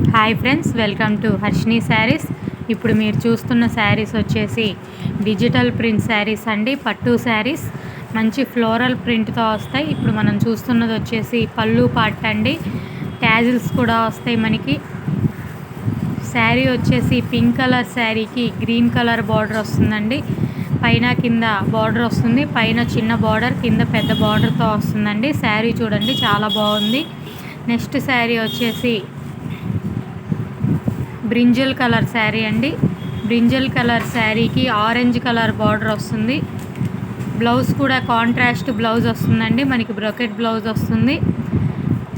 Hi friends, welcome to Harshini saris. ఇప్పుడు మీరు చూస్తున్న శారీస్ వచ్చేసి డిజిటల్ ప్రింట్ శారీస్ అండి. పట్టు శారీస్ మంచి ఫ్లోరల్ ప్రింట్తో వస్తాయి. ఇప్పుడు మనం చూస్తున్నది వచ్చేసి పళ్ళు పార్ట్ అండి. ట్యాజిల్స్ కూడా వస్తాయి మనకి. శారీ వచ్చేసి పింక్ కలర్ శారీకి గ్రీన్ కలర్ బార్డర్ వస్తుందండి. పైన కింద బార్డర్ వస్తుంది. పైన చిన్న బార్డర్, కింద పెద్ద బార్డర్తో వస్తుందండి. శారీ చూడండి, చాలా బాగుంది. నెక్స్ట్ శారీ వచ్చేసి బ్రింజల్ కలర్ శారీ అండి. బ్రింజల్ కలర్ శారీకి ఆరెంజ్ కలర్ బార్డర్ వస్తుంది. బ్లౌజ్ కూడా కాంట్రాస్ట్ బ్లౌజ్ వస్తుందండి. మనకి బ్రొకెట్ బ్లౌజ్ వస్తుంది.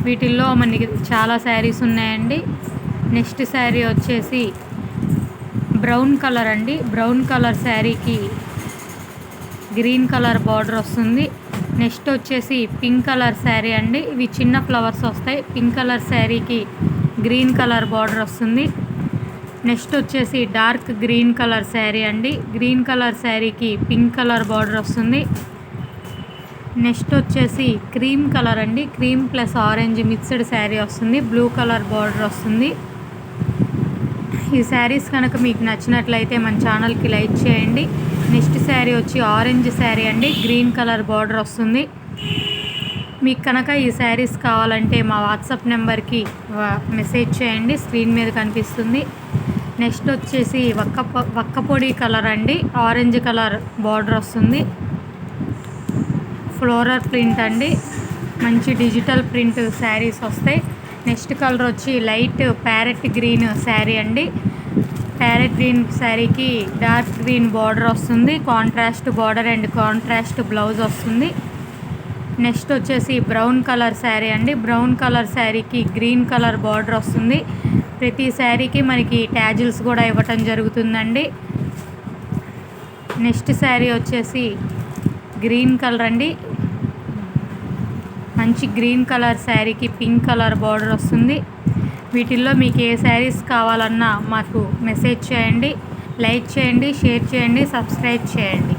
వీటిల్లో మనకి చాలా శారీస్ ఉన్నాయండి. నెక్స్ట్ శారీ వచ్చేసి బ్రౌన్ కలర్ అండి. బ్రౌన్ కలర్ శారీకి గ్రీన్ కలర్ బార్డర్ వస్తుంది. నెక్స్ట్ వచ్చేసి పింక్ కలర్ శారీ అండి. ఇవి చిన్న ఫ్లవర్స్ వస్తాయి. పింక్ కలర్ శారీకి గ్రీన్ కలర్ బార్డర్ వస్తుంది. నెక్స్ట్ వచ్చేసి డార్క్ గ్రీన్ కలర్ శారీ అండి. గ్రీన్ కలర్ శారీకి పింక్ కలర్ బార్డర్ వస్తుంది. నెక్స్ట్ వచ్చేసి క్రీమ్ కలర్ అండి. Cream plus orange mixed sari వస్తుంది. బ్లూ కలర్ బార్డర్ వస్తుంది. ఈ శారీస్ కనుక మీకు నచ్చినట్లయితే మన ఛానల్కి లైక్ చేయండి. నెక్స్ట్ శారీ వచ్చి ఆరెంజ్ శారీ అండి. గ్రీన్ కలర్ బార్డర్ వస్తుంది. మీకు కనుక ఈ శారీస్ కావాలంటే మా వాట్సాప్ నెంబర్కి మెసేజ్ చేయండి, స్క్రీన్ మీద కనిపిస్తుంది. నెక్స్ట్ వచ్చేసి వక్కపొడి కలర్ అండి. ఆరెంజ్ కలర్ బార్డర్ వస్తుంది. ఫ్లోరల్ ప్రింట్ అండి. మంచి డిజిటల్ ప్రింట్ శారీస్ వస్తాయి. నెక్స్ట్ కలర్ వచ్చి లైట్ ప్యారెట్ గ్రీన్ శారీ అండి. ప్యారెట్ గ్రీన్ శారీకి డార్క్ గ్రీన్ బార్డర్ వస్తుంది. Contrast border and contrast blouse వస్తుంది. నెక్స్ట్ వచ్చేసి బ్రౌన్ కలర్ శారీ అండి. బ్రౌన్ కలర్ శారీకి గ్రీన్ కలర్ బార్డర్ వస్తుంది. ప్రతి శారీకి మనకి ట్యాజిల్స్ కూడా ఇవ్వటం జరుగుతుందండి. నెక్స్ట్ శారీ వచ్చేసి గ్రీన్ కలర్ అండి. మంచి గ్రీన్ కలర్ శారీకి పింక్ కలర్ బార్డర్ వస్తుంది. వీటిల్లో మీకు ఏ శారీస్ కావాలన్నా మాకు మెసేజ్ చేయండి, లైక్ చేయండి, షేర్ చేయండి, సబ్స్క్రైబ్ చేయండి.